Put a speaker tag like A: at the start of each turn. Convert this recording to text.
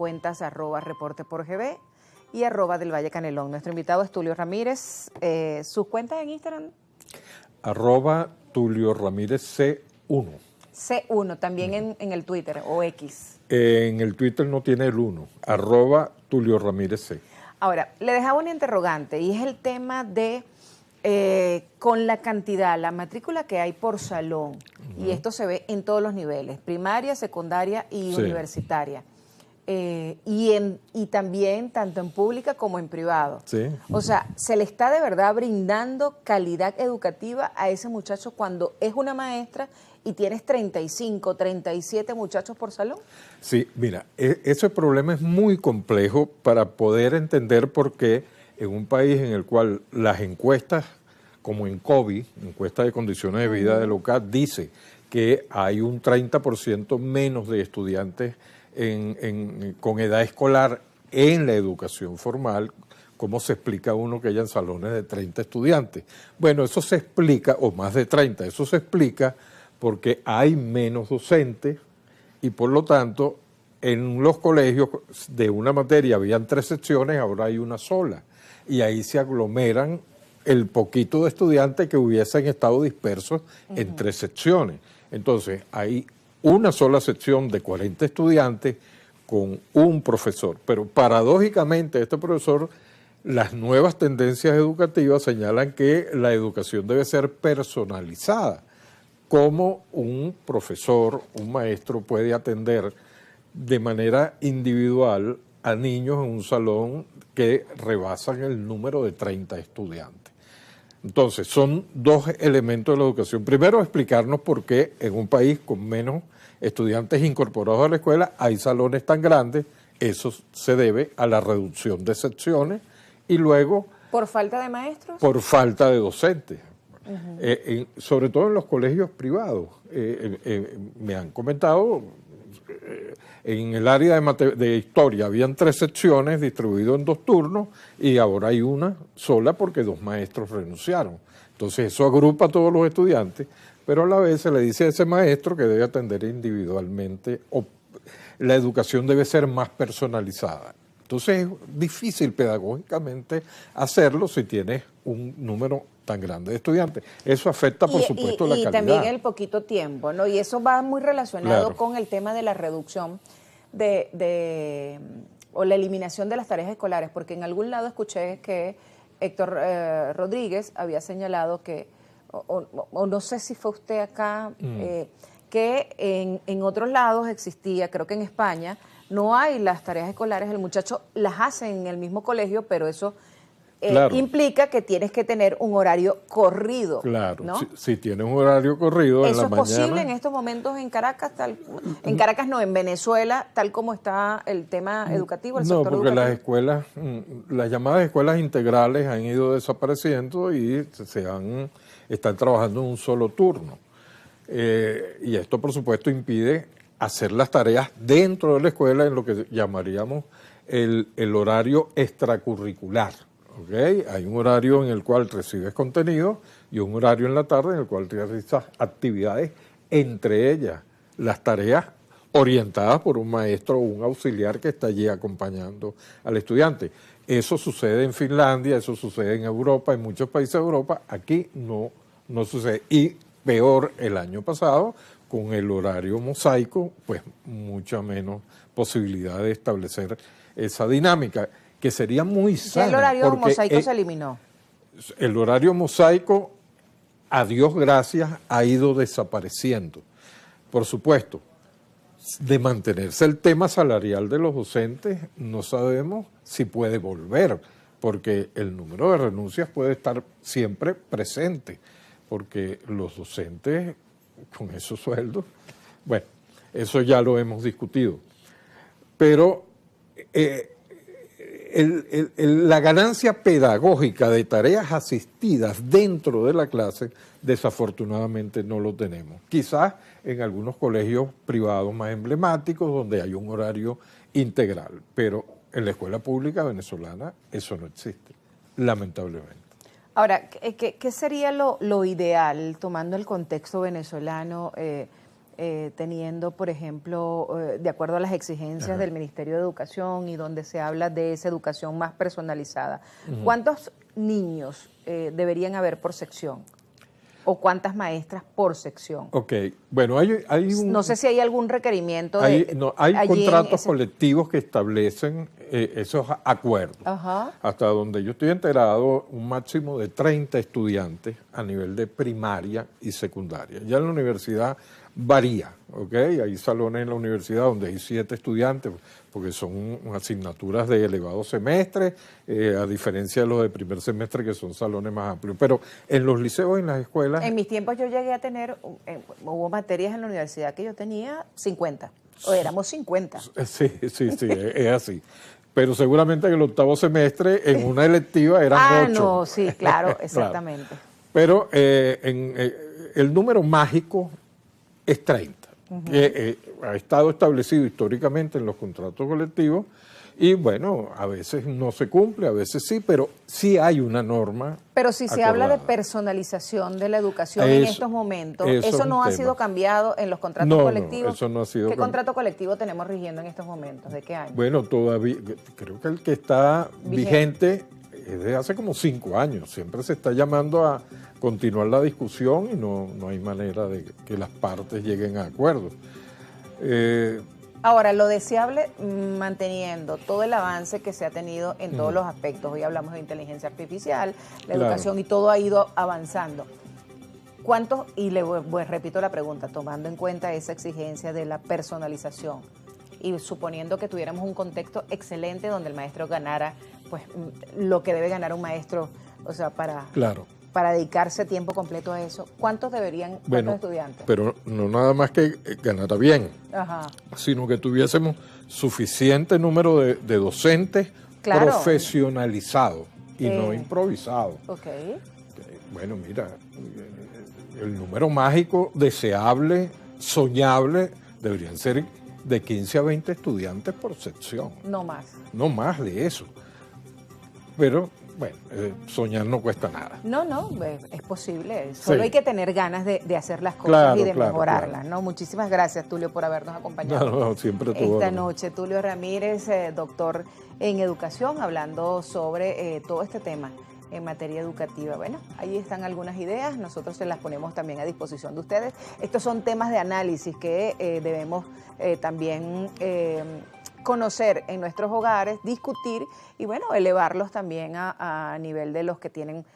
A: cuentas @reporteporgb y @del Valle Canelón. Nuestro invitado es Tulio Ramírez. ¿Sus cuentas en Instagram?
B: @Tulio Ramírez C1.
A: C1, también en el Twitter o X.
B: En el Twitter no tiene el 1, @Tulio Ramírez C.
A: Ahora, le dejaba una interrogante y es el tema de, con la cantidad, la matrícula que hay por salón, y esto se ve en todos los niveles, primaria, secundaria y universitaria, y también tanto en pública como en privado.
B: Sí.
A: O sea, ¿se le está de verdad brindando calidad educativa a ese muchacho cuando es una maestra y tienes 35, 37 muchachos por salón?
B: Sí, mira, ese problema es muy complejo para poder entender por qué en un país en el cual las encuestas, como en COVID, encuesta de condiciones de vida del OCAD, dice que hay un 30% menos de estudiantes con edad escolar en la educación formal. ¿Cómo se explica uno que hayan salones de 30 estudiantes? Bueno, eso se explica, o más de 30, eso se explica porque hay menos docentes y por lo tanto en los colegios de una materia habían 3 secciones, ahora hay una sola. Y ahí se aglomeran el poquito de estudiantes que hubiesen estado dispersos en 3 secciones. Entonces hay una sola sección de 40 estudiantes con un profesor. Pero paradójicamente este profesor, las nuevas tendencias educativas señalan que la educación debe ser personalizada. ¿Cómo un profesor, un maestro puede atender de manera individual a niños en un salón que rebasan el número de 30 estudiantes? Entonces, son 2 elementos de la educación. Primero, explicarnos por qué en un país con menos estudiantes incorporados a la escuela hay salones tan grandes. Eso se debe a la reducción de secciones y luego...
A: ¿Por falta de maestros?
B: Por falta de docentes. Sobre todo en los colegios privados. Me han comentado, en el área de historia habían 3 secciones distribuidas en 2 turnos y ahora hay una sola porque 2 maestros renunciaron. Entonces eso agrupa a todos los estudiantes, pero a la vez se le dice a ese maestro que debe atender individualmente, o la educación debe ser más personalizada. Entonces es difícil pedagógicamente hacerlo si tienes un número tan grande de estudiantes. Eso afecta, por supuesto, la calidad.
A: Y también el poquito tiempo, ¿no? Y eso va muy relacionado con el tema de la reducción o la eliminación de las tareas escolares, porque en algún lado escuché que Héctor Rodríguez había señalado que, o no sé si fue usted acá, que en otros lados existía, creo que en España, no hay las tareas escolares, el muchacho las hace en el mismo colegio, pero eso implica que tienes que tener un horario corrido.
B: Claro,
A: ¿no?
B: si tienes un horario corrido en la mañana...
A: ¿Eso es posible en estos momentos en Caracas? En Caracas no, en Venezuela, tal como está el tema educativo, el sector educativo.
B: No, porque las escuelas, las llamadas escuelas integrales han ido desapareciendo y están trabajando en un solo turno. Y esto, por supuesto, impide hacer las tareas dentro de la escuela en lo que llamaríamos el horario extracurricular. ¿Okay? Hay un horario en el cual recibes contenido y un horario en la tarde en el cual realizas actividades, entre ellas las tareas orientadas por un maestro o un auxiliar que está allí acompañando al estudiante. Eso sucede en Finlandia, eso sucede en Europa, en muchos países de Europa. Aquí no sucede. Y peor, el año pasado, con el horario mosaico, pues mucha menos posibilidad de establecer esa dinámica, que sería muy sana.
A: ¿El horario mosaico se eliminó?
B: El horario mosaico, a Dios gracias, ha ido desapareciendo. Por supuesto, de mantenerse el tema salarial de los docentes, no sabemos si puede volver, porque el número de renuncias puede estar siempre presente, porque los docentes con esos sueldos, bueno, eso ya lo hemos discutido. Pero la ganancia pedagógica de tareas asistidas dentro de la clase, desafortunadamente no lo tenemos. Quizás en algunos colegios privados más emblemáticos donde hay un horario integral, pero en la escuela pública venezolana eso no existe, lamentablemente.
A: Ahora, ¿qué sería lo ideal, tomando el contexto venezolano, teniendo, por ejemplo, de acuerdo a las exigencias del Ministerio de Educación y donde se habla de esa educación más personalizada, ¿cuántos niños deberían haber por sección? ¿O cuántas maestras por sección?
B: Ok, bueno, hay un...
A: No sé si hay algún requerimiento
B: hay
A: allí
B: contratos colectivos que establecen esos acuerdos.
A: Ajá.
B: Hasta donde yo estoy enterado, un máximo de 30 estudiantes a nivel de primaria y secundaria. Ya en la universidad varía, ¿ok? Hay salones en la universidad donde hay 7 estudiantes, porque son asignaturas de elevado semestre, a diferencia de los de primer semestre, que son salones más amplios. Pero en los liceos y en las escuelas...
A: En mis tiempos yo llegué a tener, hubo materias en la universidad que yo tenía 50, o éramos 50.
B: Sí, es así. Pero seguramente en el octavo semestre, en una electiva, eran 8.
A: No, sí, claro, exactamente.
B: Claro. Pero el número mágico es 30, que ha estado establecido históricamente en los contratos colectivos y bueno, a veces no se cumple, a veces sí, pero sí hay una norma.
A: Pero si se habla de personalización de la educación en estos momentos, ¿eso no ha sido cambiado en los contratos colectivos?
B: No, eso no ha sido
A: ¿Qué contrato colectivo tenemos rigiendo en estos momentos? ¿De qué año?
B: Bueno, todavía, creo que el que está vigente es de hace como 5 años. Siempre se está llamando a continuar la discusión y no hay manera de que las partes lleguen a acuerdos.
A: Ahora, lo deseable, manteniendo todo el avance que se ha tenido en todos los aspectos, hoy hablamos de inteligencia artificial, la educación y todo ha ido avanzando. ¿Cuántos, y repito la pregunta, tomando en cuenta esa exigencia de la personalización y suponiendo que tuviéramos un contexto excelente donde el maestro ganara pues lo que debe ganar un maestro, o sea, para dedicarse tiempo completo a eso, ¿cuántos estudiantes?
B: Pero no nada más que ganara bien, sino que tuviésemos suficiente número de docentes profesionalizados y no improvisados. Bueno, mira, el número mágico deseable, soñable, deberían ser de 15 a 20 estudiantes por sección.
A: No más.
B: No más de eso. Pero, bueno, soñar no cuesta nada.
A: No, es posible. Solo hay que tener ganas de hacer las cosas y de mejorarlas, ¿no? Muchísimas gracias, Tulio, por habernos acompañado.
B: No, siempre
A: esta noche. Tulio Ramírez, doctor en educación, hablando sobre todo este tema en materia educativa. Bueno, ahí están algunas ideas, nosotros se las ponemos también a disposición de ustedes. Estos son temas de análisis que debemos también conocer en nuestros hogares, discutir y bueno, elevarlos también a nivel de los que tienen